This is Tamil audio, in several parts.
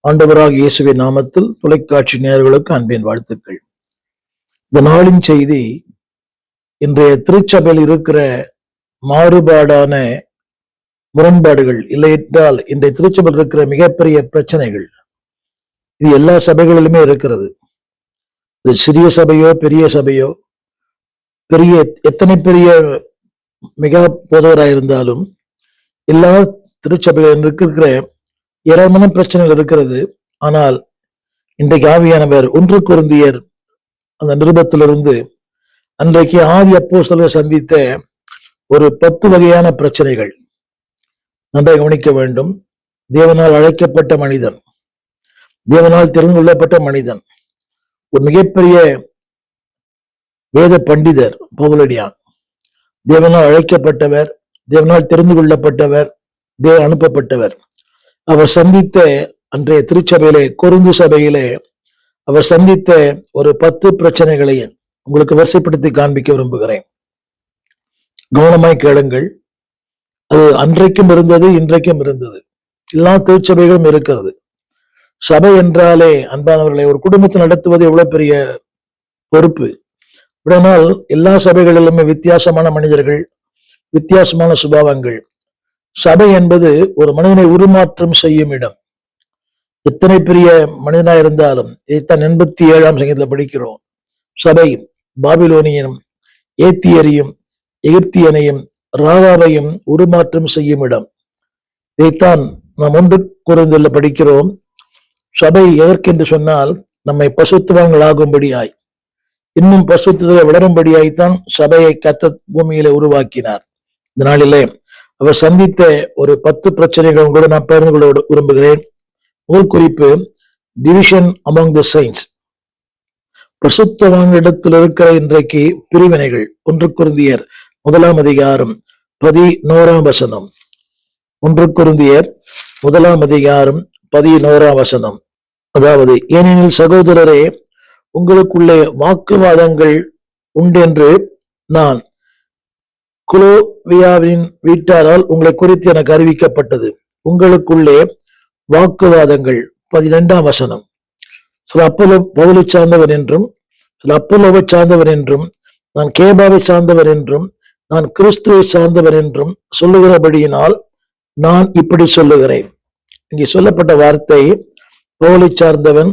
ஆண்டவராக இயேசுவின் நாமத்தில் தொலைக்காட்சி நேயர்களுக்கு அன்பின் வாழ்த்துக்கள். இந்த நாளின் செய்தி, இன்றைய திருச்சபையில் இருக்கிற மாறுபாடான முரண்பாடுகள், இல்லை என்றால் இன்றைய திருச்சபையில் இருக்கிற மிகப்பெரிய பிரச்சனைகள். இது எல்லா சபைகளிலுமே இருக்கிறது. இது சிறிய சபையோ பெரிய சபையோ, எத்தனை பெரிய மிக போதவராயிருந்தாலும் எல்லா திருச்சபைகளில் இருக்கிற ஏராளமான பிரச்சனைகள் இருக்கிறது. ஆனால் இன்றைக்கு ஆவியானவர் 1 கொரிந்தியர் அந்த நிருபத்திலிருந்து அன்றைக்கு ஆதி அப்போஸ்தலர் சந்தித்த ஒரு 10 வகையான பிரச்சனைகள் நன்றாக கவனிக்க வேண்டும். தேவனால் அழைக்கப்பட்ட மனிதன், தேவனால் தெரிந்து கொள்ளப்பட்ட மனிதன், ஒரு மிகப்பெரிய வேத பண்டிதர் பவுலடியான், தேவனால் அழைக்கப்பட்டவர், தேவனால் தெரிந்து கொள்ளப்பட்டவர், தேவ அனுப்பப்பட்டவர். அவர் சந்தித்த அன்றைய திருச்சபையிலே, கொரிந்து சபையிலே அவர் சந்தித்த ஒரு 10 பிரச்சனைகளை உங்களுக்கு வரிசைப்படுத்தி காண்பிக்க விரும்புகிறேன். கவனமாய் கேளுங்கள். அது அன்றைக்கும் இருந்தது, இன்றைக்கும் இருந்தது. எல்லா திருச்சபைகளும் இருக்கிறது. சபை என்றாலே அன்பானவர்களை, ஒரு குடும்பத்தை நடத்துவது எவ்வளவு பெரிய பொறுப்பு. ஆனால் எல்லா சபைகளிலுமே வித்தியாசமான மனிதர்கள், வித்தியாசமான சுபாவங்கள். சபை என்பது ஒரு மனிதனை உருமாற்றம் செய்யும் இடம். எத்தனை பெரிய மனிதனா இருந்தாலும், இதைத்தான் 87ஆம் சங்கீதத்தில் படிக்கிறோம். சபை பாபிலோனியனும் ஏத்தியரையும் எகிப்தியனையும் ராகாவையும் உருமாற்றம் செய்யும் இடம். இதைத்தான் நாம் 1 கொரிந்தியரில் படிக்கிறோம். சபை எதற்கென்று சொன்னால், நம்மை பசுத்தவான்கள் ஆகும்படியாய், இன்னும் பசுத்தத்தில் வளரும்படியாய்த்தான் சபையை கர்த்தர் பூமியில உருவாக்கினார். இந்த நாளிலே அவர் சந்தித்த ஒரு 10 பிரச்சனைகள் கூட நான் பகிர்ந்து கொள்ள விரும்புகிறேன். முதல் குறிப்பு, டிவிஷன் அமாங் தி செயின்ட்ஸ். பரிசுத்தவான்களிடத்தில் இருக்கிற இன்றைக்கு பிரிவினைகள். 1 கொரிந்தியர் 1ஆம் அதிகாரம் 11ஆம் வசனம். 1 கொரிந்தியர் 1ஆம் அதிகாரம் 11ஆம் வசனம். அதாவது, ஏனெனில் சகோதரரே, உங்களுக்குள்ளே வாக்குவாதங்கள் உண்டென்று நான் குலோவியாவின் வீட்டாரால் உங்களை குறித்து எனக்கு அறிவிக்கப்பட்டது. உங்களுக்குள்ளே வாக்குவாதங்கள். 12ஆம் வசனம். சில அப்போலோ பவுலை சார்ந்தவர் என்றும், சில அப்போலோவை சார்ந்தவர் என்றும், நான் கேபாவை சார்ந்தவர் என்றும், நான் கிறிஸ்துவை சார்ந்தவர் என்றும் சொல்லுகிறபடியினால் நான் இப்படி சொல்லுகிறேன். இங்கே சொல்லப்பட்ட வார்த்தை பவுலை சார்ந்தவன்,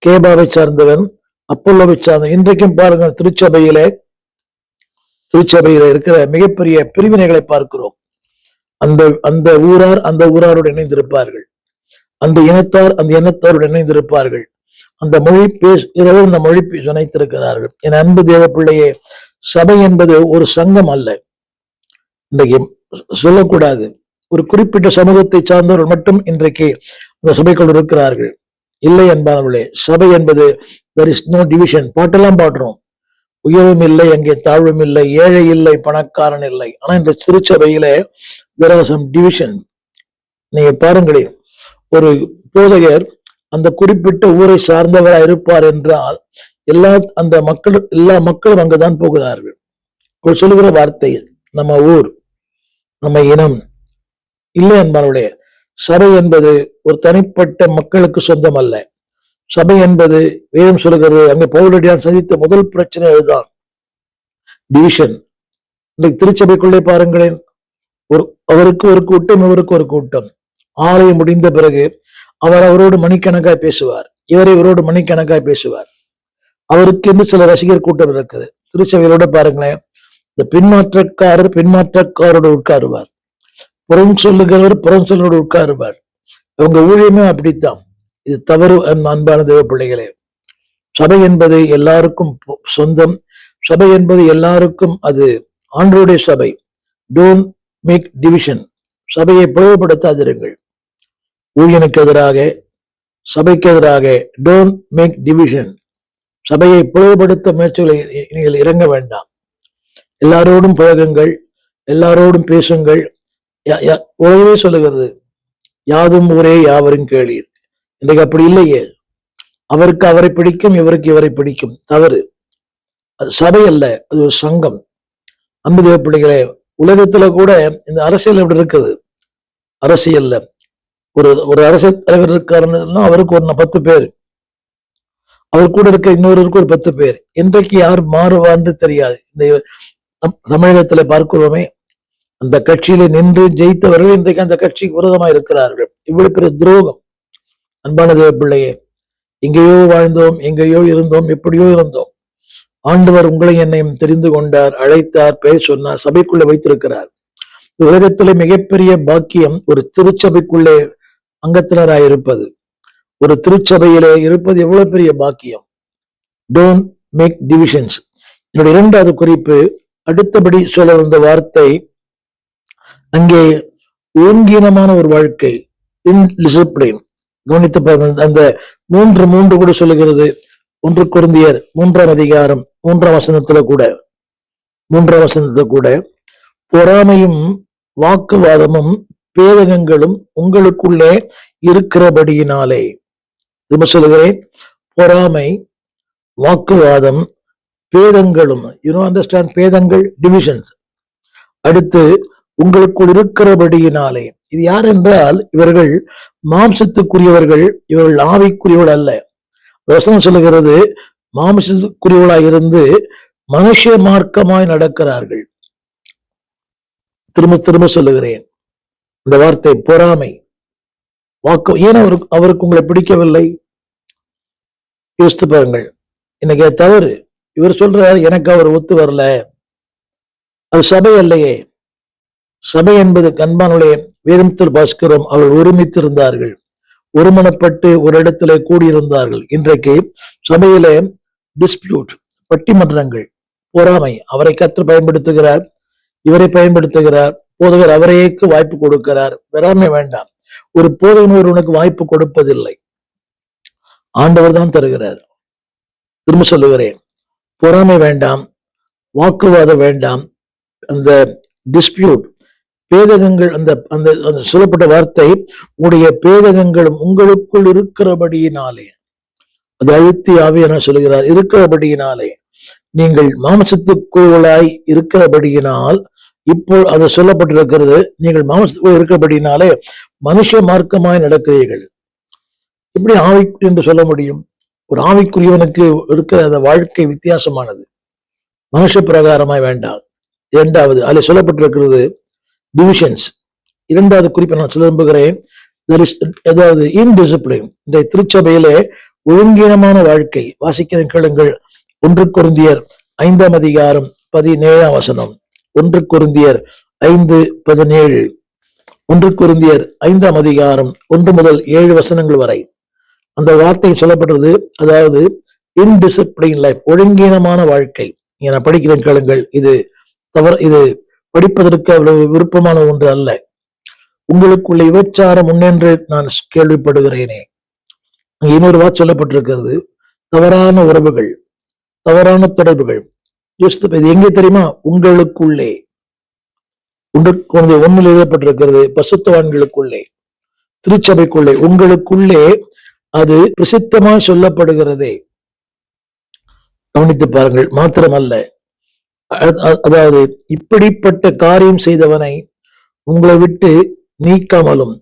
கேபாவை சார்ந்தவன், அப்போலோவை சார்ந்தவன். இன்றைக்கும் பாருங்கள், திருச்சபையில இருக்கிற மிகப்பெரிய பிரிவினைகளை பார்க்கிறோம். அந்த ஊரார் அந்த ஊராரோடு இணைந்திருப்பார்கள், அந்த இனத்தார் அந்த இனத்தாரோடு இணைந்திருப்பார்கள், அந்த மொழி பேசுகிறவர் அந்த மொழி இணைத்திருக்கிறார்கள். என் அன்பு தேவ பிள்ளையே, சபை என்பது ஒரு சங்கம் அல்ல. இன்றைக்கு சொல்லக்கூடாது, ஒரு குறிப்பிட்ட சமூகத்தை சார்ந்தவர்கள் மட்டும் இன்றைக்கு அந்த சபைக்குள் இருக்கிறார்கள். இல்லை அன்பானவர்களே, சபை என்பது there is no division. பாட்டெல்லாம் பாடுறோம், உயர்வும் இல்லை, அங்கே தாழ்வும் இல்லை, ஏழை இல்லை, பணக்காரன் இல்லை. ஆனா இந்த திருச்சபையில there are some division. நீங்க பாருங்களேன், ஒரு போதகர் அந்த குறிப்பிட்ட ஊரை சார்ந்தவராக இருப்பார் என்றால் எல்லா மக்களும் அங்குதான் போகிறார்கள். சொல்லுகிற வார்த்தை நம்ம ஊர், நம்ம இனம் இல்லை என்பவர்களே. சபை என்பது ஒரு தனிப்பட்ட மக்களுக்கு சொந்தம் அல்ல. சபை என்பது வேதம் சொல்லுகிறது. அங்கே பவுலடியான் சந்தித்த முதல் பிரச்சனை அதுதான், டிவிஷன். இன்றைக்கு திருச்சபைக்குள்ளே பாருங்களேன், அவருக்கு ஒரு கூட்டம், இவருக்கு ஒரு கூட்டம். ஆலயம் முடிந்த பிறகு அவரோடு மணிக்கணக்காய் பேசுவார், இவரோடு மணிக்கணக்காய் பேசுவார். அவருக்கு என்று சில ரசிகர் கூட்டம் இருக்குது. திருச்சபையோட பாருங்களேன், இந்த பின்மாற்றக்காரோடு உட்காருவார், புறம் சொல்லுகிறவர் புறம் சொல்லோடு உட்காருவார். அவங்க ஊழியமே அப்படித்தான். இது தவறு அன்பான தேவ பிள்ளைகளே. சபை என்பது எல்லாருக்கும் சொந்தம். சபை என்பது எல்லாருக்கும் அது ஆண்டவருடைய சபை. Don't make division. சபையை பிளவுபடுத்தாதிருங்கள். ஊழியனுக்கு எதிராக, சபைக்கு எதிராக டோன்ட் மேக் டிவிஷன். சபையை பிளவுபடுத்த முயற்சிகளை நீங்கள் இறங்க வேண்டாம். எல்லாரோடும் பழகுங்கள், எல்லாரோடும் பேசுங்கள். உலகமே சொல்லுகிறது, யாதும் ஊரே யாவரும் கேளீர். இன்றைக்கு அப்படி இல்லையே. அவருக்கு அவரை பிடிக்கும், இவருக்கு இவரை பிடிக்கும். தவறு. அது சபை அல்ல, அது ஒரு சங்கம். அன்பு தேவ பிள்ளைகளே, உலகத்துல கூட இந்த அரசியல் எப்படி இருக்குது? அரசியல்ல ஒரு ஒரு அரசியல் தலைவர் இருக்காருன்னா அவருக்கு ஒரு 10 பேர், அவர் கூட இருக்க இன்னொருக்கு ஒரு 10 பேர். இன்றைக்கு யார் மாறுவான்னு தெரியாது. இந்த தமிழகத்துல பார்க்கிறோமே, அந்த கட்சியில நின்று ஜெயித்தவர்கள் இன்றைக்கு அந்த கட்சிக்கு விரோதமா இருக்கிறார்கள். இவ்வளவு பெரிய துரோகம். அன்பான தேவ பிள்ளையே, எங்கேயோ வாழ்ந்தோம், எங்கேயோ இருந்தோம், எப்படியோ இருந்தோம். ஆண்டவர் உங்களை என்னையும் தெரிந்து கொண்டார், அழைத்தார், பெயர் சொன்னார், சபைக்குள்ளே வைத்திருக்கிறார். உலகத்திலே மிகப்பெரிய பாக்கியம் ஒரு திருச்சபைக்குள்ளே அங்கத்தினராயிருப்பது. ஒரு திருச்சபையிலே இருப்பது எவ்வளவு பெரிய பாக்கியம். Don't make divisions. என்னுடைய 2வது குறிப்பு, அடுத்தபடி சொல்ல வந்த வார்த்தை, அங்கே ஒழுங்கீனமான ஒரு வாழ்க்கை, இன்டிசிப்ளின். கவனித்து பாருங்கள், அந்த 3 கூட சொல்லுகிறது. 1 கொரிந்தியர் 3ஆம் அதிகாரம் 3ஆம் வசனத்துல கூட பொறாமையும் வாக்குவாதமும் பேதகங்களும் உங்களுக்குள்ளே இருக்கிறபடியினாலே. திரும்ப சொல்லுகிறேன், பொறாமை, வாக்குவாதம், பேதங்களும். அண்டர்ஸ்டாண்ட்? பேதங்கள், டிவிஷன்ஸ். அடுத்து உங்களுக்குள் இருக்கிறபடியினாலே. இது யார் என்றால், இவர்கள் மாம்சத்துக்குரியவர்கள், இவர்கள் ஆவிக்குரியவர்கள் அல்ல. வசனம் சொல்லுகிறது, மாம்சத்துக்குரியவர்களாய் இருந்து மனுஷ மார்க்கமாய் நடக்கிறார்கள். திரும்ப திரும்ப சொல்லுகிறேன் இந்த வார்த்தை, பொறாமை, வாக்கு. ஏன் அவருக்கு உங்களை பிடிக்கவில்லை? யோசித்து பாருங்கள். இன்னைக்கு தவறு. இவர் சொல்றாரு, எனக்கு அவர் ஒத்து வரல. அது சபை அல்லையே. சபை என்பது அன்பானுடைய வேதத்தில் பாஸ்கரும் அவர்கள் ஒருமித்திருந்தார்கள், ஒருமனப்பட்டு ஒரு இடத்துல கூடியிருந்தார்கள். இன்றைக்கு சபையில டிஸ்பியூட், பட்டிமன்றங்கள், பொறாமை. அவரை கர்த்தர் பயன்படுத்துகிறார், இவரை பயன்படுத்துகிறார், போதகர் அவரையேக்கு வாய்ப்பு கொடுக்கிறார். பொறாமை வேண்டாம். ஒரு போதகன் ஒருவனுக்கு வாய்ப்பு கொடுப்பதில்லை, ஆண்டவர் தான் தருகிறார். திரும்ப சொல்லுகிறேன், பொறாமை வேண்டாம், வாக்குவாதம் வேண்டாம், அந்த டிஸ்பியூட், பேதகங்கள். அந்த அந்த சொல்லப்பட்ட வார்த்தை, உடைய பேதகங்களும் உங்களுக்குள் இருக்கிறபடியினாலே. அது அழுத்தி ஆவியான சொல்லுகிறார், இருக்கிறபடியினாலே. நீங்கள் மாம்சத்துக்குள்ளாய் இருக்கிறபடியினால், இப்போ அது சொல்லப்பட்டிருக்கிறது, நீங்கள் மாம்சத்துக்குள் இருக்கிறபடினாலே மனுஷ மார்க்கமாய் நடக்கிறீர்கள். எப்படி ஆவி என்று சொல்ல முடியும்? ஒரு ஆவிக்குரியவனுக்கு இருக்கிற அந்த வாழ்க்கை வித்தியாசமானது, மனுஷ பிரகாரமாய் வேண்டாம். 2வது அதில் சொல்லப்பட்டிருக்கிறது டிவிஷன்ஸ். 2வது குறிப்பை நான் சொல்ல விரும்புகிறேன், அதாவது இன்டிசிப்ளின். இந்த திருச்சபையிலே ஒழுங்கீனமான வாழ்க்கை. வாசிக்கிறேன், கேளுங்கள். 1 கொரிந்தியர் 5ஆம் அதிகாரம் 17ஆம் வசனம். 1 கொரிந்தியர் 5:17. 1 கொரிந்தியர் 5ஆம் அதிகாரம் 1 முதல் 7 வசனங்கள் வரை அந்த வார்த்தை சொல்லப்பட்டது. அதாவது இன்டிசிப்ளின் லைஃப், ஒழுங்கீனமான வாழ்க்கை. நான் படிக்கிறேன், கேளுங்கள். இது தவறு, இது படிப்பதற்கு அவ்வளவு விருப்பமான ஒன்று அல்ல. உங்களுக்குள்ள விபச்சாரம் முன்னென்று நான் கேள்விப்படுகிறேனே. இன்னொரு வார்த்தை சொல்லப்பட்டிருக்கிறது, தவறான உறவுகள், தவறான தொடர்புகள். யோசித்து, இது எங்கே தெரியுமா? உங்களுக்குள்ளே. 1 எழுதப்பட்டிருக்கிறது, பசுத்தவான்களுக்குள்ளே, திருச்சபைக்குள்ளே, உங்களுக்குள்ளே. அது பிரசித்தமாக சொல்லப்படுகிறதே. கவனித்து பாருங்கள். மாத்திரமல்ல, அதாவது இப்படிப்பட்ட காரியம் செய்தவனை உங்களை விட்டு நீக்காமலும்,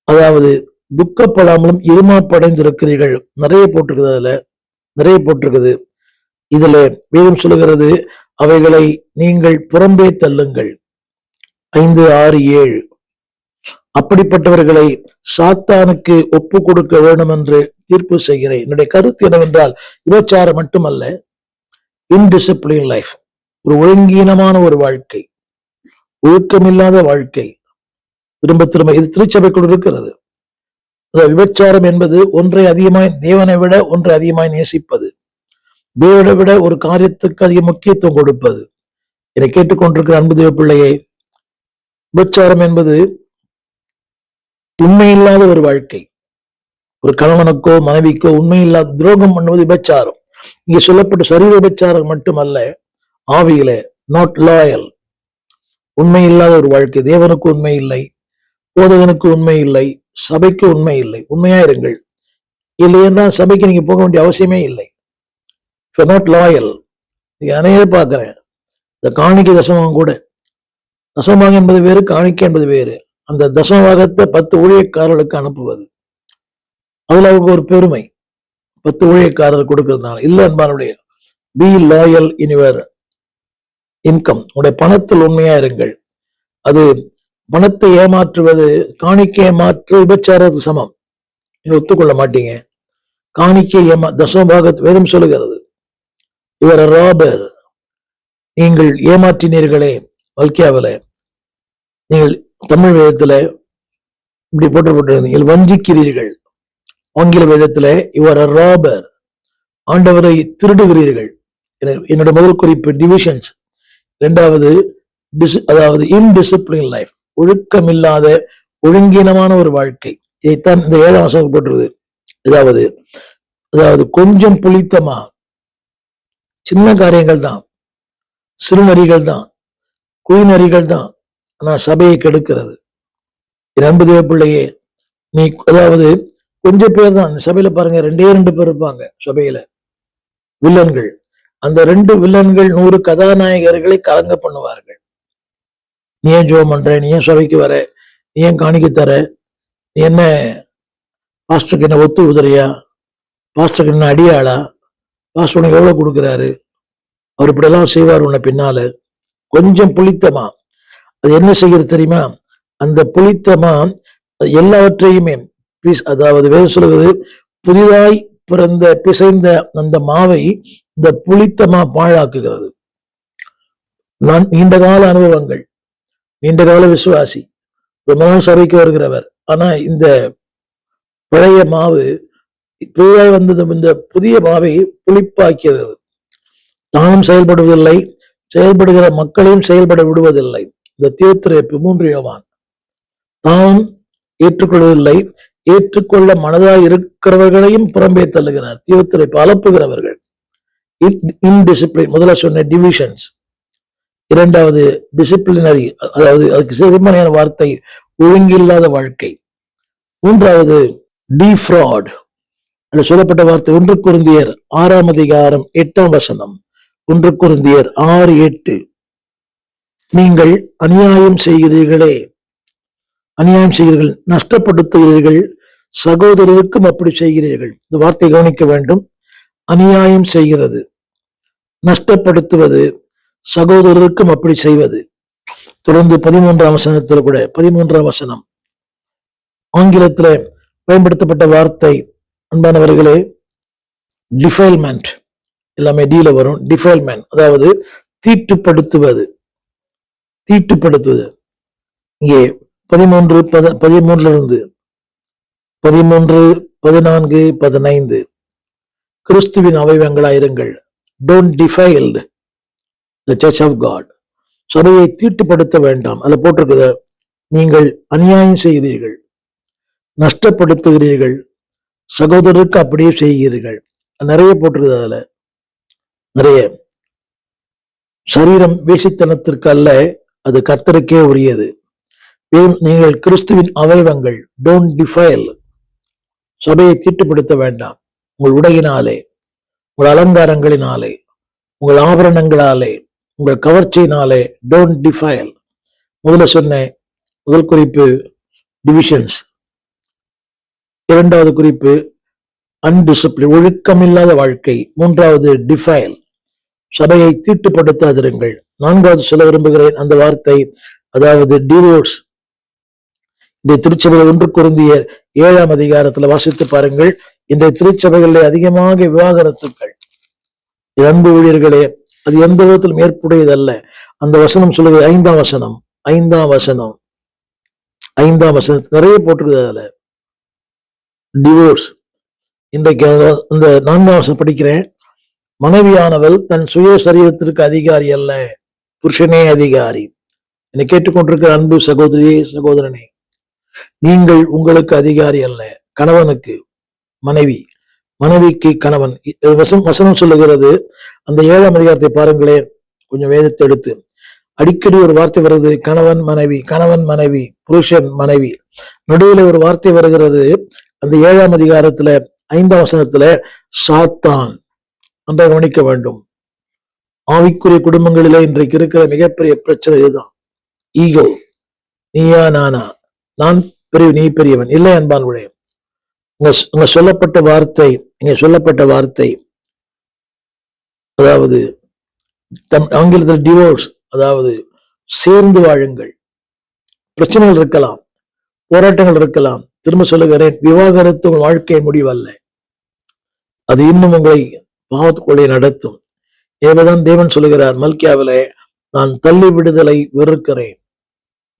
அதாவது துக்கப்படாமலும் இருமாப்படைந்திருக்கிறீர்கள். நிறைய போட்டிருக்குது, அதுல நிறைய போட்டிருக்குது. இதுல வேதம் சொல்லுகிறது, அவைகளை நீங்கள் புறம்பே தள்ளுங்கள். 5, 6, 7. அப்படிப்பட்டவர்களை சாத்தானுக்கு ஒப்பு கொடுக்க வேண்டும் என்று தீர்ப்பு செய்கிறேன். என்னுடைய கருத்து என்னவென்றால், விபச்சாரம் மட்டுமல்ல, இன்டிசிப்ளின் லைஃப், ஒரு ஒழுங்கீனமான ஒரு வாழ்க்கை, ஒழுக்கமில்லாத வாழ்க்கை. திரும்ப திரும்ப இது திருச்சபைக்குள் இருக்கிறது. விபச்சாரம் என்பது ஒன்றை அதிகமாய், தேவனை விட ஒன்றை அதிகமாய் நேசிப்பது, தேவனை விட ஒரு காரியத்துக்கு அதிக முக்கியத்துவம் கொடுப்பது. இதை கேட்டுக்கொண்டிருக்கிற அன்பு தேவ பிள்ளையை, விபச்சாரம் என்பது உண்மையில்லாத ஒரு வாழ்க்கை. ஒரு கணவனுக்கோ மனைவிக்கோ உண்மையில்லாத துரோகம் பண்ணுவது விபச்சாரம். இங்கே சொல்லப்பட்ட சரீர விபச்சாரம் மட்டுமல்ல, ஆவியில நாட் லாயல், உண்மை இல்லாத ஒரு வாழ்க்கை. தேவனுக்கு உண்மை இல்லை, போதகனுக்கு உண்மை இல்லை, சபைக்கு உண்மை இல்லை. உண்மையா இருங்கள். இல்லைன்னா சபைக்கு நீங்க போக வேண்டிய அவசியமே இல்லை. Not loyal. நீங்க அனைவரே பார்க்கிறேன், இந்த காணிக்கை தசமம் கூட, தசமாக என்பது வேறு, காணிக்கை என்பது வேறு. அந்த தசமபாகத்தை 10 ஊழியக்காரர்களுக்கு அனுப்புவது. அதுல அவருக்கு ஒரு பெருமை, 10 ஊழியக்காரர் கொடுக்கறதுனால. இல்ல என்பாருடைய be loyal in your income, உங்களுடைய பணத்தில் உண்மையா இருங்கள். அது பணத்தை ஏமாற்றுவது, காணிக்கை ஏமாற்று விபச்சாரத்துக்கு சமம். நீங்க ஒத்துக்கொள்ள மாட்டீங்க. காணிக்கை தசமபாகத் வேதம் சொல்லுகிறது, இவர் ராபர், நீங்கள் ஏமாற்றினீர்களே. வல்கியாவில நீங்கள் தமிழ் வேதத்துல இப்படி போட்டு நீங்கள் வஞ்சிக்கிறீர்கள். ஆங்கில வேதத்துல யுவர் ராபர், ஆண்டவரை திருடுகிறீர்கள். என்னோட முதல் குறிப்பு டிவிஷன்ஸ். இரண்டாவது அதாவது இன்டிசிப்ளின் லைஃப், ஒழுக்கமில்லாத ஒழுங்கீனமான ஒரு வாழ்க்கை. இதைத்தான் இந்த 7ஆம் வசனம் போட்டுருது. அதாவது கொஞ்சம் புளித்தமா, சின்ன காரியங்கள் தான், சிறுநரிகள் தான், குழிநரிகள் தான், ஆனா சபையை கெடுக்கிறது. அன்பு தேவ பிள்ளையே, நீ அதாவது கொஞ்சம் பேர் தான் சபையில பாருங்க, 2 பேர் இருப்பாங்க சபையில, வில்லன்கள். அந்த 2 வில்லன்கள் 100 கதாநாயகர்களை கலங்க பண்ணுவார்கள். நீ ஏன் ஜோம் பண்ற, நீ ஏன் சபைக்கு வர, நீ ஏன் காணிக்க தர, நீ என்ன பாஸ்டருக்கு என்ன ஒத்து உதறியா, பாஸ்டருக்கு என்ன அடியாளா, பாஸ்டர் உனக்கு எவ்வளவு கொடுக்குறாரு, அவர் இப்படியெல்லாம் செய்வார் உன்னை பின்னால. கொஞ்சம் புளித்தமா அது என்ன செய்கிறது தெரியுமா? அந்த புளித்தமா எல்லாவற்றையுமே அதாவது வேதம் சொல்லுவது, புதிதாய் பிறந்த பிசைந்த அந்த மாவை இந்த புளித்தமா பாழாக்குகிறது. நான் நீண்ட கால அனுபவங்கள், நீண்ட கால விசுவாசி, ரொம்ப நாள் சபைக்கு வருகிறவர். ஆனா இந்த பழைய மாவு புதிதாய் வந்தது, இந்த புதிய மாவை புளிப்பாக்கிறது. தானும் செயல்படுவதில்லை, செயல்படுகிற மக்களையும் செயல்பட விடுவதில்லை. இந்த தீர்த்திரப்பு 3 யோவான். தானும் ஏற்றுக்கொள்வதில்லை, ஏற்றுக்கொள்ள மனதாய் இருக்கிறவர்களையும் புறம்பே தள்ளுகிறார். தீர்த்திரப்பு அலப்புகிறவர்கள். இன்டிசிப்ளின், முதல்ல சொன்ன டிவிஷன்ஸ். இரண்டாவது டிசிப்ளினரி, அதாவது அதுக்கு செதுமனையான வார்த்தை ஒழுங்கில்லாத வாழ்க்கை. மூன்றாவது டிஃப்ராட், சொல்லப்பட்ட வார்த்தை 1 கொரிந்தியர் 6ஆம் அதிகாரம் 8ஆம் வசனம். 1 கொரிந்தியர் 6:8. நீங்கள் அநியாயம் செய்கிறீர்களே, அநியாயம் செய்கிறீர்கள், நஷ்டப்படுத்துகிறீர்கள், சகோதரருக்கும் அப்படி செய்கிறீர்கள். இந்த வார்த்தை கவனிக்க வேண்டும். அநியாயம் செய்கிறது, நஷ்டப்படுத்துவது, சகோதரருக்கும் அப்படி செய்வது. தொடர்ந்து 13ஆம் வசனத்தில் கூட, 13ஆம் வசனம் ஆங்கிலத்துல பயன்படுத்தப்பட்ட வார்த்தை, அன்பானவர்களே, டிஃபைல்மெண்ட். எல்லாமே டீல வரும். டிஃபைல்மெண்ட் அதாவது தீட்டுப்படுத்துவது, தீட்டுப்படுத்துவது. இங்கே 13:13 இருந்து 13:14-15 கிறிஸ்துவின் அவயவங்களாயிருங்கள். Don't defiled the church of God. சபையை தீட்டுப்படுத்த வேண்டாம். அதுல போட்டிருக்குது, நீங்கள் அநியாயம் செய்கிறீர்கள், நஷ்டப்படுத்துகிறீர்கள், சகோதரருக்கு அப்படியே செய்கிறீர்கள். நிறைய போட்டிருக்குது. அதுல நிறைய. சரீரம் வேசித்தனத்திற்கு அல்ல, அது கர்த்தருக்கே உரியது. நீங்கள் கிறிஸ்துவின் அவயவங்கள். Don't defile. சபையை தீட்டுப்படுத்த வேண்டாம். உங்கள் உடையினாலே, உங்கள் அலங்காரங்களினாலே, உங்கள் ஆபரணங்களாலே, உங்கள் கவர்ச்சியினாலே. Don't defile. முதல்ல சொன்னேன், முதல் குறிப்பு டிவிஷன்ஸ். இரண்டாவது குறிப்பு அன்டிசிப்ளின், ஒழுக்கமில்லாத வாழ்க்கை. மூன்றாவது டிஃபைல், சபையை தீட்டுப்படுத்தாதிருங்கள். நான்காவது சொல்ல விரும்புகிறேன் அந்த வார்த்தை, அதாவது டிவோர்ஸ். இந்த திருச்சபையில் 1 கொரிந்தியர் 7ஆம் அதிகாரத்துல வாசித்து பாருங்கள். இந்த திருச்சபைகளில் அதிகமாக விவாகரத்துக்கள். அன்பு ஊழியர்களே, அது எந்த விதத்திலும் ஏற்புடையதல்ல. அந்த வசனம் சொல்லுவது 5ஆம் வசனம். 5ஆம் வசனம், 5ஆம் வசனம் நிறைய போட்டிருக்குது அதுல. டிவோர்ஸ். இன்றைக்கு இந்த 4ஆம் வசனம் படிக்கிறேன். மனைவியானவள் தன் சுய சரீரத்திற்கு அதிகாரி அல்ல, புருஷனே அதிகாரி. என்னை கேட்டுக்கொண்டிருக்கிற அன்பு சகோதரியே, சகோதரனே, நீங்கள் உங்களுக்கு அதிகாரி அல்ல. கணவனுக்கு மனைவி, மனைவிக்கு கணவன். வசனம் சொல்லுகிறது. அந்த 7ஆம் அதிகாரத்தை பாருங்களேன், கொஞ்சம் வேதத்தை எடுத்து. அடிக்கடி ஒரு வார்த்தை வருது, கணவன் மனைவி, கணவன் மனைவி, புருஷன் மனைவி. நடுவில் ஒரு வார்த்தை வருகிறது அந்த 7ஆம் அதிகாரத்துல 5ஆம் வசனத்துல, சாத்தான். நன்றாக கவனிக்க வேண்டும். ஆவிக்குரிய குடும்பங்களிலே இன்றைக்கு இருக்கிற மிகப்பெரிய பிரச்சனை இதுதான். ஈகோ, நீயா நானா, நான் பெரிய நீ பெரியவன் இல்லை அன்பானவர்களே. இங்க சொல்லப்பட்ட வார்த்தை அதாவது ஆங்கிலத்தில் டிவோர்ஸ், அதாவது சேர்ந்து வாழுங்கள். பிரச்சனைகள் இருக்கலாம், போராட்டங்கள் இருக்கலாம். திரும்ப சொல்லுகிறேன், விவாகரத்து உங்கள் வாழ்க்கை முடிவல்ல, அது இன்னும் உங்களை பாவத்துக்குள்ளே நடத்தும். ஏனதான் தேவன் சொல்லுகிறார் மல்கியாவிலே, நான் தள்ளி விடுதலை வெறுக்கிறேன்,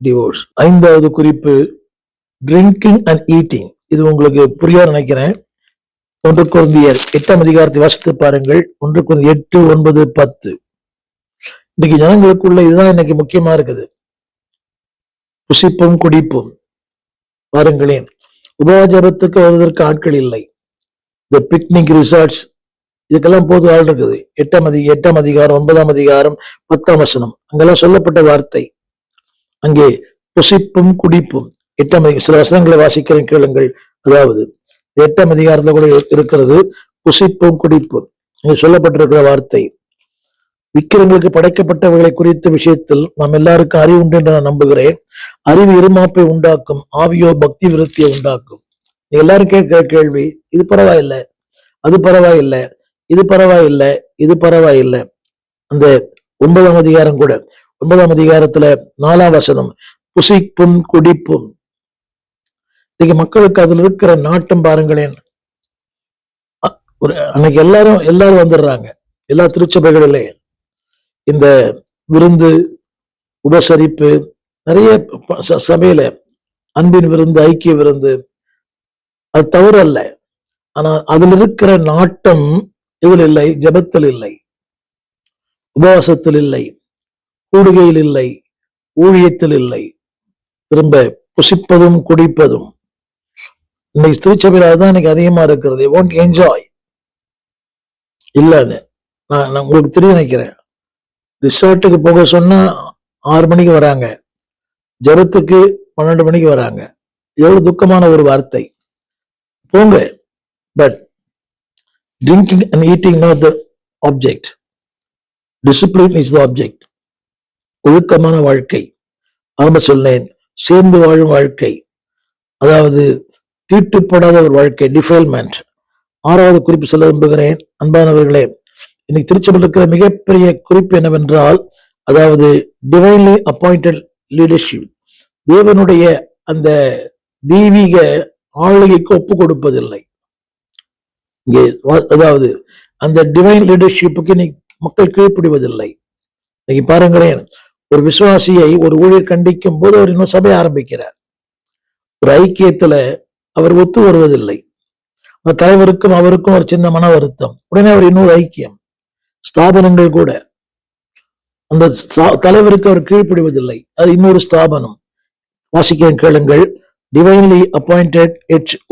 டிவோர்ஸ். 5வது குறிப்பு, ட்ரிங்கிங் அண்ட் ஈட்டிங். இது உங்களுக்கு புரியா நினைக்கிறேன். 1 கொரிந்தியர் 8ஆம் அதிகாரத்தை வாசித்து பாருங்கள். 1 கொரிந்தியர் 8, 9, 10. இன்னைக்கு ஜனங்களுக்குள்ள இதுதான் இன்னைக்கு முக்கியமா இருக்குது, புசிப்பும் குடிப்பும். பாருங்களேன், உபவாஜபத்துக்கு வருவதற்கு ஆட்கள் இல்லை. இந்த பிக்னிக் ரிசார்ட்ஸ் இதுக்கெல்லாம் போது ஆள் இருக்குது. 8ஆம் அதிகாரம் 9ஆம் அதிகாரம் 10ஆம் வசனம் அங்கெல்லாம் சொல்லப்பட்ட வார்த்தை. அங்கே புசிப்பும் குடிப்பும் 8ஆம் சில வசனங்களை வாசிக்கிறேன் கேளுங்கள். அதாவது 8ஆம் அதிகாரத்துல கூட இருக்கிறது, புசிப்பும் குடிப்பும். இங்க சொல்லப்பட்டிருக்கிற வார்த்தை, விக்கிரங்களுக்கு படைக்கப்பட்டவர்களை குறித்த விஷயத்தில் நாம் எல்லாருக்கும் அறிவு உண்டு என்று நான் நம்புகிறேன். அறிவு இருமாப்பை உண்டாக்கும், ஆவியோ பக்தி விருத்தியை உண்டாக்கும். எல்லாரும் கேட்கிற கேள்வி, இது பரவாயில்லை, அது பரவாயில்லை, இது பரவாயில்லை, இது பரவாயில்லை. அந்த 9ஆம் அதிகாரம் கூட, 9ஆம் அதிகாரத்துல 4ஆம் வசனம், புசிப்பும் குடிப்பும். இன்னைக்கு மக்களுக்கு அதுல இருக்கிற நாட்டம் பாருங்களேன். அன்னைக்கு எல்லாரும் வந்துடுறாங்க, எல்லா திருச்சபைகளிலே இந்த விருந்து உபசரிப்பு நிறைய சபையில அன்பின் விருந்து, ஐக்கிய விருந்து, அது தவறு அல்ல. ஆனா அதுல இருக்கிற நாட்டம் இதில் இல்லை, ஜபத்தில் இல்லை, உபவாசத்தில் இல்லை, கூடுகையில் இல்லை, ஊழியத்தில் இல்லை. திரும்ப புசிப்பதும் குடிப்பதும். இன்னைக்கு திருச்சபையில தான் இன்னைக்கு அதிகமா இருக்கிறது. won't என்ஜாய் இல்லன்னு நான் உங்களுக்கு தெரிய நினைக்கிறேன். ரிசார்ட்டுக்கு போக சொன்னா 6 மணிக்கு வராங்க, ஜபத்துக்கு 12 மணிக்கு வராங்க. எவ்வளவு துக்கமான ஒரு வார்த்தை. போங்க, but drinking and eating not the object. Discipline is the object. ஒழுக்கமான வாழ்க்கை. ஆரம்ப சொன்னேன், சேர்ந்து வாழும் வாழ்க்கை, அதாவது தீட்டுப்படாத ஒரு வாழ்க்கை, டிஃபைல்மெண்ட். 6வது குறிப்பு சொல்ல விரும்புகிறேன் அன்பானவர்களே. இன்னைக்கு திருச்சபையில் இருக்கிற மிகப்பெரிய குறிப்பு என்னவென்றால், அதாவது டிவைன்லி அப்பாயிண்டட் லீடர்ஷிப். தேவனுடைய அந்த தெய்வீக ஆளுகைக்கு ஒப்பு கொடுப்பதில்லை. இங்கே அதாவது அந்த டிவைன் லீடர்ஷிப்புக்கு இன்னைக்கு மக்கள் கீழ்ப்படிவதில்லை. இன்னைக்கு பாருங்களேன், ஒரு விசுவாசியை ஒரு ஊழியர் கண்டிக்கும் போது அவர் இன்னும் சபை ஆரம்பிக்கிறார். ஒரு ஐக்கியத்துல அவர் ஒத்து வருவதில்லை. அந்த தலைவருக்கும் அவருக்கும் ஒரு சின்ன மன வருத்தம், உடனே அவர் இன்னொரு ஐக்கியம். ஸ்தாபனங்கள் கூட அந்த தலைவருக்கு அவர் கீழ்ப்படிவதில்லை, அது இன்னொரு ஸ்தாபனம். வாசிக்கிறேன் கேளுங்கள், டிவைன்லி அப்பாயிண்டட்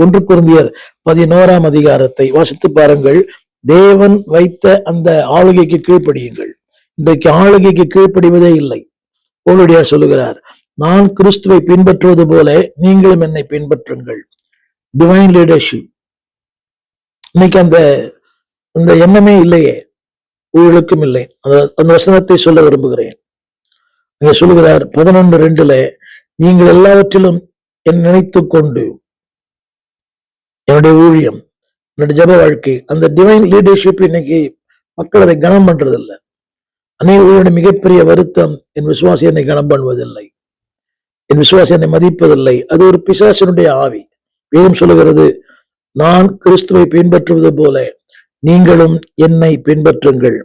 1 கொரிந்தியர் 11ஆம் அதிகாரத்தை வாசித்து பாருங்கள். தேவன் வைத்த அந்த ஆளுகைக்கு கீழ்ப்படியுங்கள். இன்றைக்கு ஆளுகைக்கு கீழ்ப்படிவதே இல்லை. பவுலடியார் சொல்லுகிறார், நான் கிறிஸ்துவை பின்பற்றுவது போல நீங்களும் என்னை பின்பற்றுங்கள். Divine leadership. இன்னைக்கு அந்த எண்ணமே இல்லையே, ஊழலுக்கும் இல்லை. அந்த வசனத்தை சொல்ல விரும்புகிறேன். நீங்க சொல்லுகிறார் 11:2, நீங்கள் எல்லாவற்றிலும் என் நினைத்து கொண்டு, என்னுடைய ஊழியம், என்னுடைய ஜப வாழ்க்கை, அந்த டிவைன் லீடர்ஷிப் இன்னைக்கு மக்கள் அதை கனம் பண்றதில்லை. அநேகருடைய மிகப்பெரிய வருத்தம், என் விசுவாசி என்னை கனம் பண்ணுவதில்லை, என் விசுவாசி என்னை மதிப்பதில்லை. அது ஒரு பிசாசனுடைய ஆவி. வேதம் சொல்லுகிறது, நான் கிறிஸ்துவை பின்பற்றுவது போல நீங்களும் என்னை பின்பற்றுங்கள்.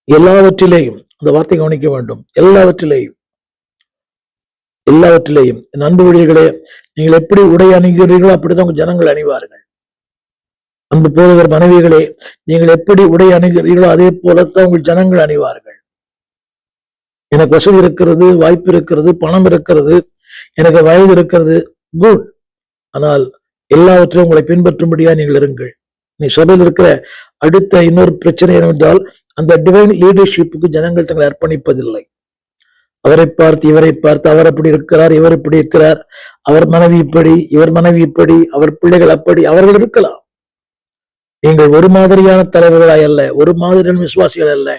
எல்லாவற்றிலேயும், அந்த வார்த்தை கவனிக்க வேண்டும், எல்லாவற்றிலேயும் என் அன்பு ஊழியர்களே, நீங்கள் எப்படி உடை அணிகிறீர்களோ அப்படித்தான் உங்க ஜனங்கள் அணிவார்கள். அன்பு போதகர் மனைவிகளே, நீங்கள் எப்படி உடை அணிகிறீர்களோ அதே போலத்தான் உங்கள் ஜனங்கள் அணிவார்கள். எனக்கு வசதி இருக்கிறது, வாய்ப்பு இருக்கிறது, பணம் இருக்கிறது, எனக்கு வயது இருக்கிறது, குட். ஆனால் எல்லாவற்றையும் உங்களை பின்பற்றும்படியா நீங்கள் இருங்கள். நீ சபையில் இருக்கிற அடுத்த இன்னொரு பிரச்சனை என்னவென்றால், அந்த டிவைன் லீடர்ஷிப்புக்கு ஜனங்கள் தங்களை அர்ப்பணிப்பதில்லை. அவரை பார்த்து இவரை பார்த்து, அவர் அப்படி இருக்கிறார், இவர் இப்படி இருக்கிறார், அவர் மனைவி இப்படி, இவர் மனைவி இப்படி, அவர் பிள்ளைகள் அப்படி. அவர்கள் இருக்கலாம். நீங்கள் ஒரு மாதிரியான தலைவர்களாய் அல்ல, ஒரு மாதிரியான விசுவாசிகள் அல்ல,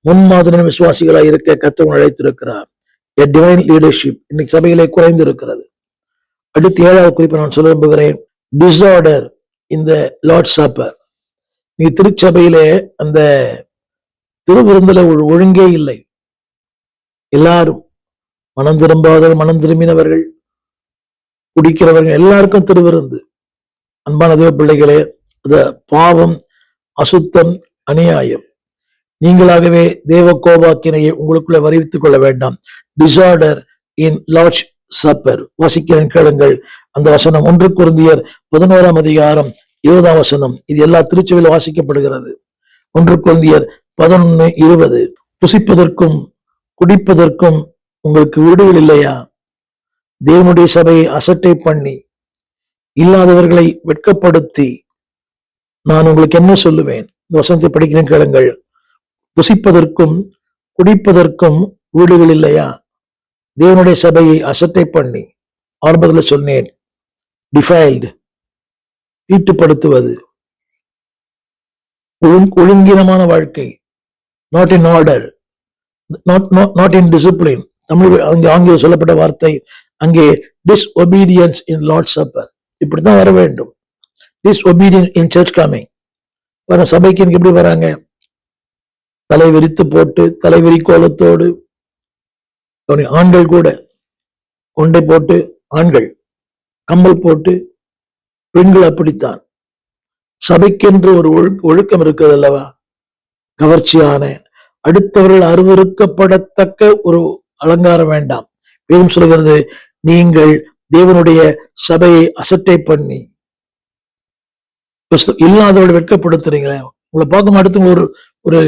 முன்மாதிரியான விசுவாசிகளாய் இருக்க கர்த்தர் அழைத்திருக்கிறார். டிவைன் லீடர்ஷிப் இன்னைக்கு சபையிலே குறைந்து இருக்கிறது. அடுத்து 7வது குறிப்பை நான் சொல்ல விரும்புகிறேன். டிசார்டர் இந்த லார்ட் சாப்பர். நீ திருச்சபையிலே அந்த திருவிருந்துல ஒரு ஒழுங்கே இல்லை. எல்லாரும் மனம் திரும்பாதவர்கள், மனம் திரும்பினவர்கள், குடிக்கிறவர்கள் எல்லாருக்கும் திருவிருந்து. அன்பான தேவ பிள்ளைகளே, பாவம், அசுத்தம், அநியாயம். நீங்களாகவே தேவ கோபாக்கினையை உங்களுக்குள்ள வருவித்துக் கொள்ள வேண்டாம். டிசார்டர் இன் லார்ட்ஸ் சப்பர். வாசிக்கிறேன் கேளுங்கள். அந்த வசனம் 1 கொரிந்தியர் 11ஆம் அதிகாரம் 20ஆம் வசனம். இது எல்லா திருச்சபையிலும் வாசிக்கப்படுகிறது. 1 கொரிந்தியர் 11:20. புசிப்பதற்கும் குடிப்பதற்கும் உங்களுக்கு வீடுகள் இல்லையா? தேவனுடைய சபையை அசட்டை பண்ணி இல்லாதவர்களை வெட்கப்படுத்தி நான் உங்களுக்கு என்ன சொல்லுவேன்? இந்த வசனத்தை படிக்கிறேன் கேளுங்கள். புசிப்பதற்கும் குடிப்பதற்கும் வீடுகள் இல்லையா? தேவனுடைய சபையை அசட்டை பண்ணி, ஆரம்பத்துல சொன்னேன், டிஃபைல்டு, தீட்டுப்படுத்துவது, ஒழுங்கீனமான வாழ்க்கை, not in order, not in discipline. Tamil அங்கே ஆங்கிலம் சொல்லப்பட்ட வார்த்தை அங்கே டிஸ்ஒபீடியன்ஸ் இன் லார்ட் சப்பர். இப்படித்தான் வர வேண்டும். Disobedience in search coming. சபைக்கு எனக்கு எப்படி வராங்க? தலை விரித்து போட்டு, தலைவிரி கோலத்தோடு, ஆண்கள் கூட கொண்டை போட்டு, ஆண்கள் கம்மல் போட்டு, பெண்கள் அப்படித்தான். சபைக்கென்று ஒரு ஒழுக்கம் இருக்கிறது அல்லவா? கவர்ச்சியான, அடுத்தவர்கள் அருவருக்கப்படத்தக்க ஒரு அலங்காரம் வேண்டாம். வேதம் சொல்கிறது, நீங்கள் தேவனுடைய சபையை அசட்டை பண்ணி இல்லாதவர்கள் வெட்கப்படுத்துறீங்களே. உங்களை பார்க்கும் அடுத்து ஒரு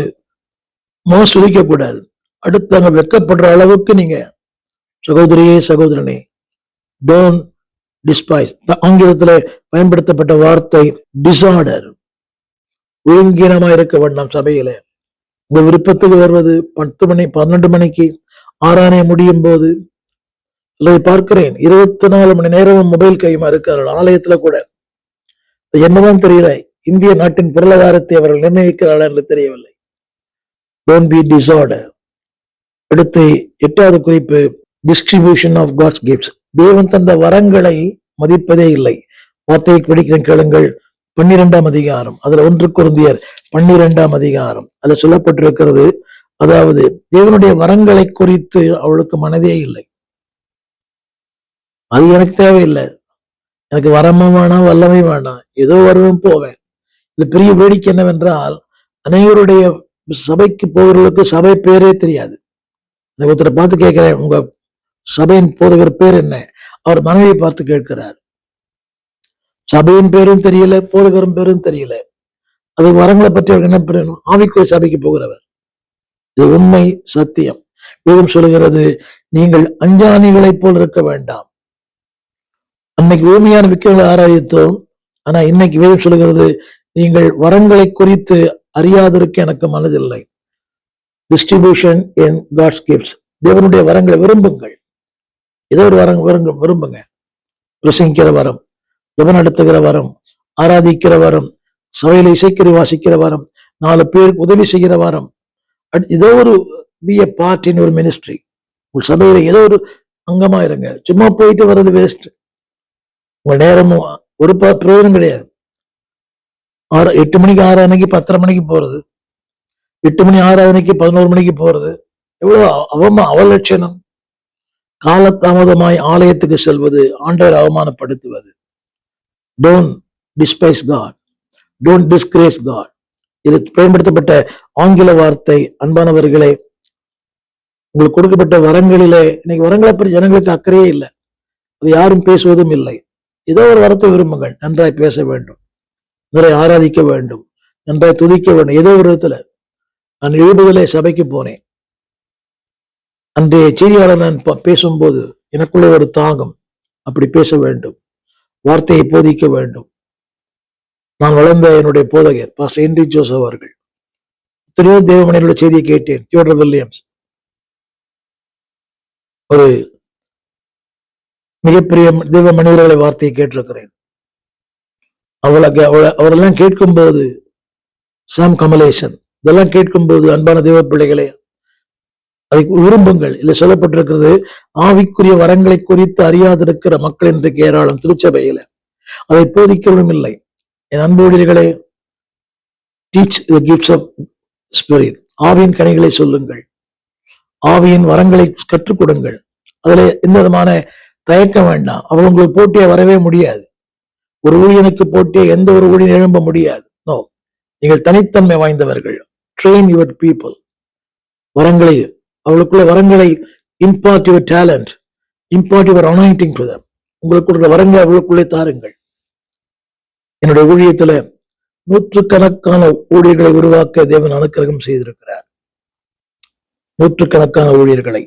மோச சுழிக்க கூடாது. அடுத்தவங்க வெட்கப்படுற அளவுக்கு நீங்க, சகோதரியே சகோதரனே, டோன்ட் டிஸ்பைஸ். ஆங்கிலத்துல பயன்படுத்தப்பட்ட வார்த்தை டிசார்டர். ஒழுங்கீனமா இருக்க வேண்டாம் சபையில. உங்க விருப்பத்துக்கு வருவது 10 மணி 12 மணிக்கு ஆராதனை முடியும் போது பார்க்கிறேன், 24 மணி நேரமும் மொபைல் கையுமா இருக்கிறார்கள். ஆலயத்துல கூட என்னதான் தெரியல, இந்திய நாட்டின் பொருளாதாரத்தை அவர்கள் நிர்ணயிக்கிறார்கள் என்று தெரியவில்லை. Don't be disorder. அடுத்து 8வது குறிப்பு, டிஸ்ட்ரிபியூஷன் ஆஃப் காட்ஸ் கிஃப்ட்ஸ். தேவன் தந்த வரங்களை மதிப்பதே இல்லை. வார்த்தையை படிக்கிறேன் கேளுங்கள். 12ஆம் அதிகாரம், அதுல 1 கொரிந்தியர் 12ஆம் அதிகாரம், அதுல சொல்லப்பட்டிருக்கிறது, அதாவது தேவனுடைய வரங்களை குறித்து அவளுக்கு மனதே இல்லை. அது எனக்கு தேவையில்லை. எனக்கு வரமும் வேணாம், வல்லமை வேணாம், ஏதோ வருவேன் போவேன். இது பெரிய வேடிக்கை என்னவென்றால், அனைவருடைய சபைக்கு போகிறவர்களுக்கு சபை பேரே தெரியாது. ஒருத்தரை பார்த்து கேட்கிறேன், உங்க சபையின் போதகர் பேர் என்ன? அவர் மனைவியை பார்த்து கேட்கிறார். சபையின் பேரும் தெரியல, போதகரும் பேரும் தெரியல. அது வரங்களை பற்றி அவர் என்ன பண்ணணும்? ஆவிக்குரிய சபைக்கு போகிறவர். இது உண்மை, சத்தியம். வேதம் சொல்லுகிறது, நீங்கள் அஞ்ஞானிகளைப் போல் இருக்க வேண்டாம். அன்னைக்கு ஊமையான விக்கிரங்களை ஆராய்த்தோம். ஆனா இன்னைக்கு வேதம் சொல்லுகிறது, நீங்கள் வரங்களை குறித்து அறியாதிருக்க எனக்கு மனதில்லை. Distribution in God's gifts. தேவனுடைய வரங்களை விரும்புங்கள். ஏதோ ஒரு விரும்புங்க. பிரசங்கிக்கிற வரம், ஜெபம் நடத்துகிற வரம், ஆராதிக்கிற வரம், சபையில இசைக்கறி வாசிக்கிற வரம், 4 பேருக்கு உதவி செய்கிற வரம், ஏதோ ஒரு பி எ பார்ட் இன் ஒரு மினிஸ்ட்ரி. உங்க சபையில ஏதோ ஒரு அங்கமா இருங்க. சும்மா போயிட்டு வர்றது வேஸ்ட். உங்க நேரமும் ஒரு பிரயோஜனம் கிடையாது. 8 மணிக்கு ஆராதனைக்கு 10:30 மணிக்கு போறது, 8 மணி ஆராதனைக்கு 11 மணிக்கு போறது, எவ்வளவு அவலட்சணம். காலதாமதமாய் ஆலயத்துக்கு செல்வது, ஆண்டவர் அவமானப்படுத்துவது. Don't despise God, don't disgrace God. இது பயன்படுத்தப்பட்ட ஆங்கில வார்த்தை. அன்பானவர்களே, உங்களுக்கு கொடுக்கப்பட்ட வரங்களிலே இன்னைக்கு வரங்களை பற்றி ஜனங்களுக்கு அக்கறையே இல்லை. அது யாரும் பேசுவதும் இல்லை. ஏதோ ஒரு வரத்தை விரும்புங்கள். நன்றாய் பேச வேண்டும், நிறைய ஆராதிக்க வேண்டும், நன்றாய் துதிக்க வேண்டும். ஏதோ ஒரு விதத்துல நான் எழுபதிலே சபைக்கு போனேன். அன்றைய செய்தியாளர் நான் பேசும்போது எனக்குள்ளே ஒரு தாகம், அப்படி பேச வேண்டும், வார்த்தையை போதிக்க வேண்டும். நான் வளர்ந்த என்னுடைய போதகர் பாஸ்டர் ஹென்றி ஜோசப் அவர்கள், எத்தனையோ தேவமணியோட செய்தியை கேட்டேன். தியோடர் வில்லியம்ஸ், ஒரு மிகப்பெரிய தேவ மனிதர்களை வார்த்தையை கேட்டிருக்கிறேன். அவரெல்லாம் கேட்கும்போது, சாம் கமலேசன், இதெல்லாம் கேட்கும்போது, அன்பான தேவ பிள்ளைகளே, அதை விரும்புங்கள். இல்லை சொல்லப்பட்டிருக்கிறது, ஆவிக்குரிய வரங்களை குறித்து அறியாதிருக்கிற மக்கள் இன்றைக்கு ஏராளம் திருச்சபையில. அதை போதிக்கிறதும் இல்லை. என் அன்புடையர்களே, teach the gifts of spirit. ஆவியின் கனிகளை சொல்லுங்கள், ஆவியின் வரங்களை கற்றுக் கொடுங்கள். அதுல எந்த விதமான தயக்கம் வேண்டாம். அவர் உங்களுக்கு போட்டியா வரவே முடியாது. ஒரு ஊழியனுக்கு போட்டியா எந்த ஒரு ஊழியன் எழும்ப முடியாது. நோ, நீங்கள் தனித்தன்மை வாய்ந்தவர்கள். Train your people. வரங்களை, அவளுக்குள்ள வரங்களை impart your talent, impart your anointing to them. உங்களுக்கு வரங்களை அவளுக்குள்ளே தாருங்கள். என்னுடைய ஊழியத்துல நூற்றுக்கணக்கான ஊழியர்களை உருவாக்க தேவன் அனுக்கிரகம் செய்திருக்கிறார். நூற்றுக்கணக்கான ஊழியர்களை.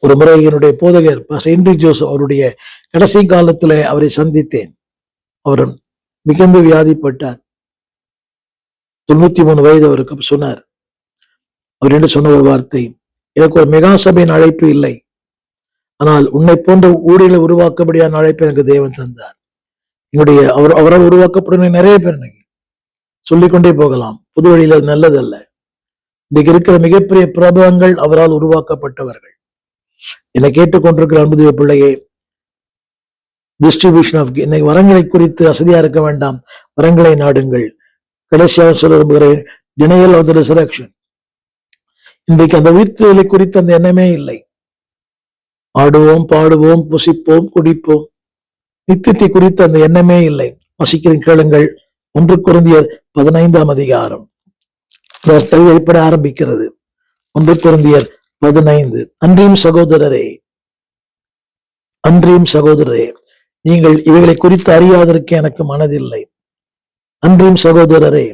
ஒரு முறை என்னுடைய போதகர் ஹென்றி ஜோசப் அவருடைய கடைசி காலத்துல அவரை சந்தித்தேன். அவர் மிகுந்த வியாதிப்பட்டார். 93 வயது அவருக்கு. சொன்னார், அவர் என்று சொன்ன ஒரு வார்த்தை, எனக்கு ஒரு மெகா சபையின் அழைப்பு இல்லை, ஆனால் உன்னை போன்ற ஊழியர்களை உருவாக்கபடியான அழைப்பு எனக்கு தேவன் தந்தார். என்னுடைய அவரால் உருவாக்கப்படுகிற நிறைய பேர் இன்னைக்கு சொல்லிக்கொண்டே போகலாம். புது வழியில நல்லதல்ல. இன்னைக்கு இருக்கிற மிகப்பெரிய பிரபலங்கள் அவரால் உருவாக்கப்பட்டவர்கள். என்னை கேட்டுக்கொண்டிருக்கிற அன்புடைய பிள்ளையே, டிஸ்ட்ரிபியூஷன் ஆஃப் இன்னைக்கு வரங்களை குறித்து அசதியா இருக்க வேண்டாம். வரங்களை நாடுங்கள். கடைசியாக சொல்ல விரும்புகிறேன், டினையல் ஆஃப் தி ரெசரக்ஷன். இன்றைக்கு அந்த உயிர்த்தெழுதலை குறித்து அந்த எண்ணமே இல்லை. ஆடுவோம், பாடுவோம், புசிப்போம், குடிப்போம். நித்தியத்தை குறித்து அந்த எண்ணமே இல்லை. வசிக்கிறேன், கேளுங்கள். 1 கொரிந்தியர் 15ஆம் அதிகாரம் வெளிப்பட ஆரம்பிக்கிறது. 1 கொரிந்தியர் 15. அன்றியும் சகோதரரே, அன்றியும் சகோதரரே, நீங்கள் இவைகளை குறித்து அறியாதற்கு எனக்கு மனதில்லை. அன்றியும் சகோதரரே,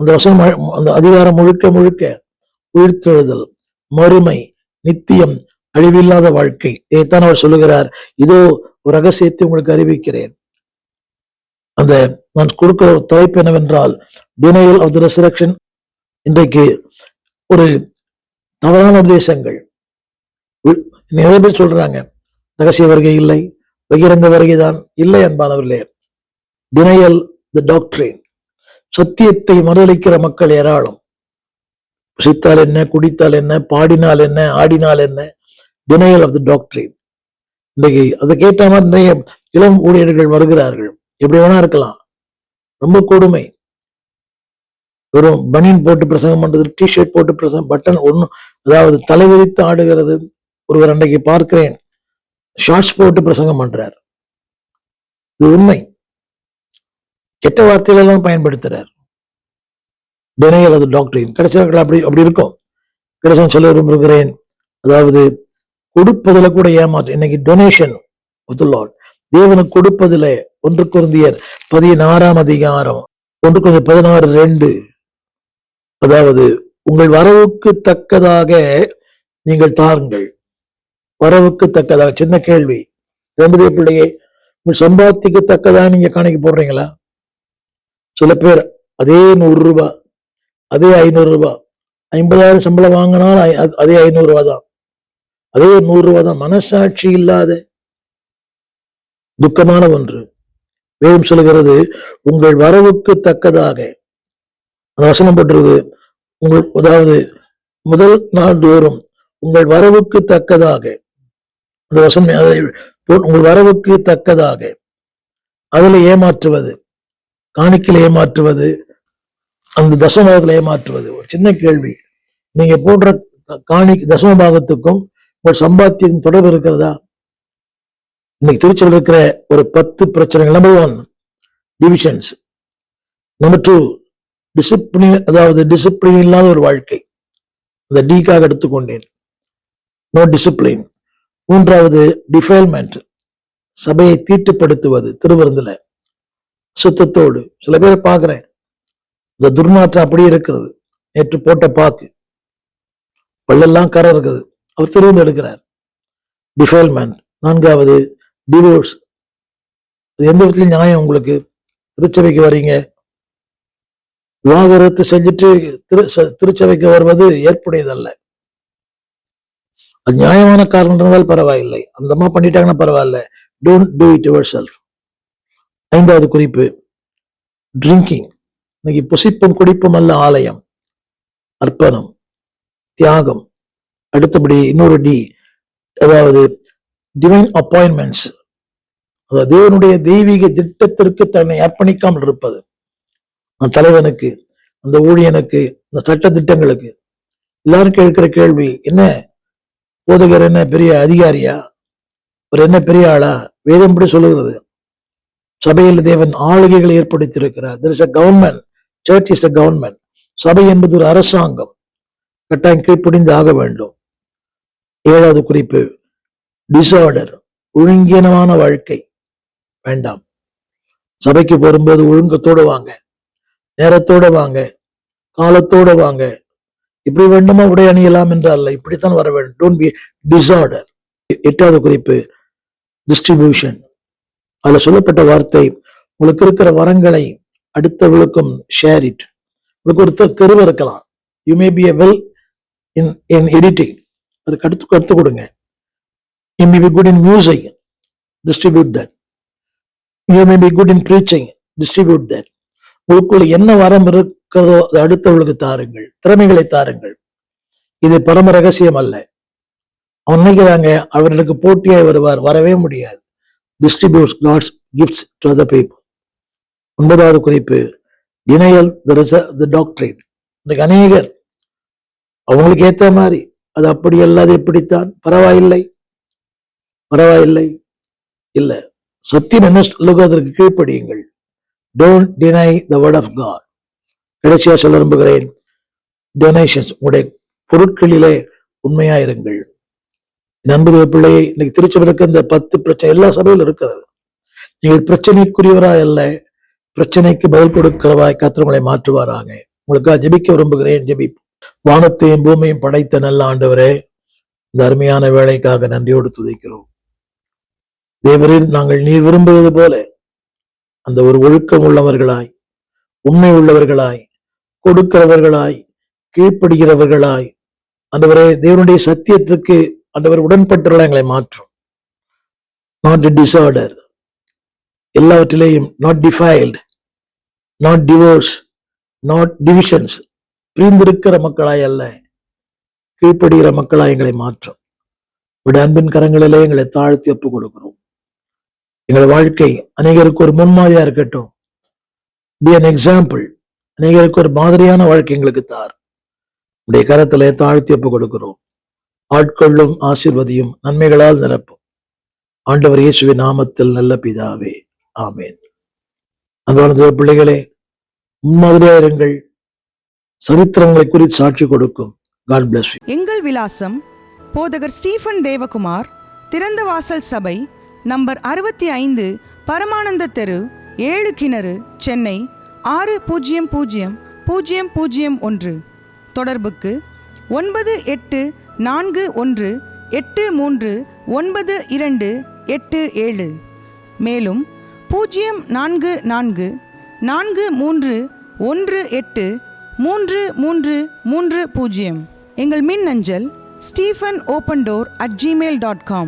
அந்த வசனம், அந்த அதிகாரம் முழுக்க முழுக்க உயிர்த்தெழுதல், மறுமை, நித்தியம், அழிவில்லாத வாழ்க்கை. இதைத்தான் அவர் சொல்லுகிறார். இதோ ஒரு ரகசியத்தை உங்களுக்கு அறிவிக்கிறேன். அந்த நான் கொடுக்கிற தலைப்பு என்னவென்றால், டினையல் ஆஃப் தி ரெசரக்ஷன். இன்றைக்கு ஒரு தவறான உபதேசங்கள் நிறைய பேர் சொல்றாங்க, ரகசிய வருகை இல்லை, பகிரங்க வருகைதான். இல்லை அன்பானவர்களே, டினையல் தி டாக்ட்ரின். சத்தியத்தை மறுதலிக்கிற மக்கள் ஏராளம். புசித்தால் என்ன, குடித்தால் என்ன, பாடினால் என்ன, ஆடினால் என்ன, டினையல் ஆஃப் தி டாக்ட்ரின். இன்றைக்கு அதை கேட்ட மாதிரி நிறைய இளம் ஊழியர்கள் வருகிறார்கள். எப்படி வேணா இருக்கலாம். ரொம்ப கொடுமை. வெறும் பனியன் போட்டு பிரசங்கம் பண்றது, டிஷர்ட் போட்டு பிரசங்கம், பட்டன் ஒன்னும், அதாவது தலைவிரித்து ஆடுகிறது. ஒருவர் அன்றைக்கு பார்க்கிறேன், ஷார்ட்ஸ் போட்டு பிரசங்கம் பண்றார். இது உண்மை. கெட்ட வார்த்தைகள் எல்லாம் பயன்படுத்துறார். Denial of the doctrine. கடைசியாக அப்படி இருக்கும். கடைசியாக சொல்ல விரும்புகிறேன், அதாவது கொடுப்பதில் கூட ஏமாற்றம். இன்னைக்கு டொனேஷன் ஆஃப் தி லார்ட், தேவனுக்கு கொடுப்பதில் 1 கொரிந்தியர் 16ஆம் அதிகாரம் 1 கொரிந்தியர் 16:2. அதாவது உங்கள் வரவுக்கு தக்கதாக நீங்கள் தாருங்கள். வரவுக்கு தக்கதாக. சின்ன கேள்வி, தேவனுடைய பிள்ளையே, உங்கள் சம்பாத்திக்கு தக்கதாக நீங்க காணிக்க போடுறீங்களா? சில பேர் அதே 100 ரூபாய், அதே 500 ரூபாய், 50,000 சம்பளம் வாங்கினால் அதே 500 ரூபாய் தான், அதே 100 ரூபாய் தான். மனசாட்சி இல்லாத துக்கமான ஒன்று. வேதம் சொல்லுகிறது, உங்கள் வரவுக்கு தக்கதாக. அந்த வசனம் பண்றது, அதாவது முதல் நாள் தோறும் உங்கள் வரவுக்கு தக்கதாக. அந்த வசனம், உங்கள் வரவுக்கு தக்கதாக. அதுல ஏமாற்றுவது, காணிக்கையில் ஏமாற்றுவது, அந்த தசமபாகத்துல ஏமாற்றுவது. ஒரு சின்ன கேள்வி, நீங்க போடுற தசம பாகத்துக்கும் ஒரு சம்பாத்தியம் தொடர்பு இருக்கிறதா? இன்னைக்கு திருச்சியில் இருக்கிற ஒரு 10 பிரச்சனைகள். Number 1 divisions. நம்பர் 2 டிசிப்ளின், அதாவது டிசிப்ளின் இல்லாத ஒரு வாழ்க்கை. அந்த டீக்காக எடுத்துக்கொண்டேன், நோ டிசிப்ளின். 3வது டிஃபைல்மெண்ட், சபையை தீட்டுப்படுத்துவது. திருவிருந்துல சுத்தத்தோடு சில பேரை பார்க்கிறேன், இந்த துர்நாற்றம் அப்படியே இருக்கிறது. நேற்று போட்ட பாக்கு பல்லெல்லாம் கரை இருக்குது, அவர் திருவிருந்து எடுக்கிறார். டிஃபைல்மெண்ட். 4வது டிவோர்ஸ். எந்த விதத்திலும் நியாயம்? உங்களுக்கு திருச்சபைக்கு வர்றீங்க, விவாகரத்து செஞ்சுட்டு திருச்சபைக்கு வருவது ஏற்புடையதல்ல. அது நியாயமான காரணம் இருந்தால் பரவாயில்லை, அந்த மாதிரி பண்ணிட்டாங்கன்னா பரவாயில்ல. Don't do it your self. 5வது குறிப்பு, ட்ரிங்கிங். இன்னைக்கு புசிப்பும் குடிப்பும் அல்ல ஆலயம், அர்ப்பணம், தியாகம். அடுத்தபடி இன்னொரு டி, அதாவது டிவைன் அப்பாயின்மெண்ட்ஸ், அதாவது தேவனுடைய தெய்வீக திட்டத்திற்கு தன்னை அர்ப்பணிக்காமல் இருப்பது. அந்த தலைவனுக்கு, அந்த ஊழியனுக்கு, அந்த சட்ட திட்டங்களுக்கு எல்லாரும் கேட்கிற கேள்வி என்ன, போதகர் என்ன பெரிய அதிகாரியா, ஒரு என்ன பெரிய ஆளா? வேதம் படி சொல்லுகிறது, சபையில் தேவன் ஆளுகைகளை ஏற்படுத்தியிருக்கிறார். there is a government, church is a government. சபை என்பது ஒரு அரசாங்கம், கட்டாயம் கீழ்ப்படிந்து ஆக வேண்டும். 7வது குறிப்பு, டிசார்டர், ஒழுங்கீனமான வாழ்க்கை வேண்டாம். சபைக்கு வரும்போது ஒழுங்கத்தோடு வாங்க, நேரத்தோட வாங்க, காலத்தோட வாங்க. இப்படி வேண்டுமா உடை அணியலாம் என்று அல்ல, இப்படித்தான் வர வேண்டும். Don't be disorder. 8வது குறிப்பு, டிஸ்ட்ரிபியூஷன். அதுல சொல்லப்பட்ட வார்த்தை, உங்களுக்கு இருக்கிற வரங்களை அடுத்தவர்களுக்கும் ஷேர் இட். உங்களுக்கு ஒரு தெருவு இருக்கலாம், you may be well in editing, அதுக்கு கத்து கொடுங்க. You may be good in music, distribute that. You may be good in breaching, distribute that. உங்களுக்குள்ள என்ன வரம் இருக்கிறதோ அதை அடுத்தவர்களுக்கு தாருங்கள், திறமைகளை தாருங்கள். இது பரம ரகசியம் அல்ல. அவன் நினைக்கிறாங்க அவர்களுக்கு போட்டியாய் வருவார், வரவே முடியாது. distributes God's gifts to other people. 9வது குறிப்பு, denial the doctrine. இன்னைக்கு அநேகர் அவங்களுக்கு ஏத்த மாதிரி, அது அப்படி அல்லாது எப்படித்தான், பரவாயில்லை இல்ல, சத்தியம் என்ன சொல்லுங்க அதற்கு கீழ்ப்படியுங்கள். Don't deny the word of God. கடைசியா சொல்ல விரும்புகிறேன், டொனேஷன்ஸ், உங்களுடைய பொருட்களிலே உண்மையாயிருங்கள். நண்புடைய பிள்ளையை, இன்னைக்கு திருச்சபைக்கு இந்த 10 பிரச்சனை எல்லா சபையிலும் இருக்கிறது. நீங்கள் பிரச்சனைக்குரியவராய் அல்ல, பிரச்சனைக்கு பதில் கொடுக்கிறவாய் கர்த்தர் உங்களை மாற்றுவாராங்க. உங்களுக்காக ஜெபிக்க விரும்புகிறேன். ஜெபிப்போம். வானத்தையும் பூமியும் படைத்த நல்ல ஆண்டவரே, இந்த அருமையான வேலைக்காக நன்றியோடு துதிக்கிறோம். தேவரின் நாங்கள் நீர் விரும்புவது போல அந்த ஒரு ஒழுக்கம் உள்ளவர்களாய், உண்மை உள்ளவர்களாய், கொடுக்கிறவர்களாய், கீழ்ப்படுகிறவர்களாய், ஆண்டவரே தேவனுடைய சத்தியத்துக்கு ஆண்டவர் உடன்பட்டவர்களாய் எங்களை மாற்றும். நாட் டிசார்டர், எல்லாவற்றிலேயும் not defiled, not divorce, not divisions, பிரிந்திருக்கிற மக்களாய் அல்ல, கீழ்ப்படுகிற மக்களாய் எங்களை மாற்றும். உடைய அன்பின் கரங்களிலே எங்களை தாழ்த்தி ஒப்பு கொடுக்கிறோம். எங்கள் வாழ்க்கை அநேகருக்கு ஒரு முன்மாதிரியா இருக்கட்டும். Be an example. அநேகருக்கு ஒரு மாதிரியான வாழ்க்கை எங்களுக்கு தார். உடைய கரத்திலே தாழ்த்தி ஒப்பு கொடுக்கிறோம். ஆட்கொள்ளும், ஆசீர்வதியும், நன்மைகளால் நிரப்பும். ஆண்டவர் இயேசுவின் நாமத்தில் நல்ல பிதாவே, ஆமேன். அன்பான பிள்ளைகளே, முன்மாதிரியா இருங்கள். சரித்திரங்களை குறித்து சாட்சி கொடுக்கும். God bless you. எங்கள் விலாசம்: போதகர் ஸ்டீஃபன் தேவகுமார், திறந்த வாசல் சபை, நம்பர் 65, பரமானந்த தெரு, 7 கிணறு, சென்னை 600001. தொடர்புக்கு 9841839287. மேலும் 0444183330. எங்கள் மின்னஞ்சல் stephenopendor@gmail.com.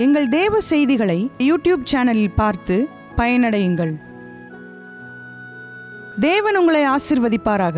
எங்கள் தேவ செய்திகளை யூடியூப் சேனலில் பார்த்து பயனடையுங்கள். தேவன் உங்களை ஆசீர்வதிப்பாராக.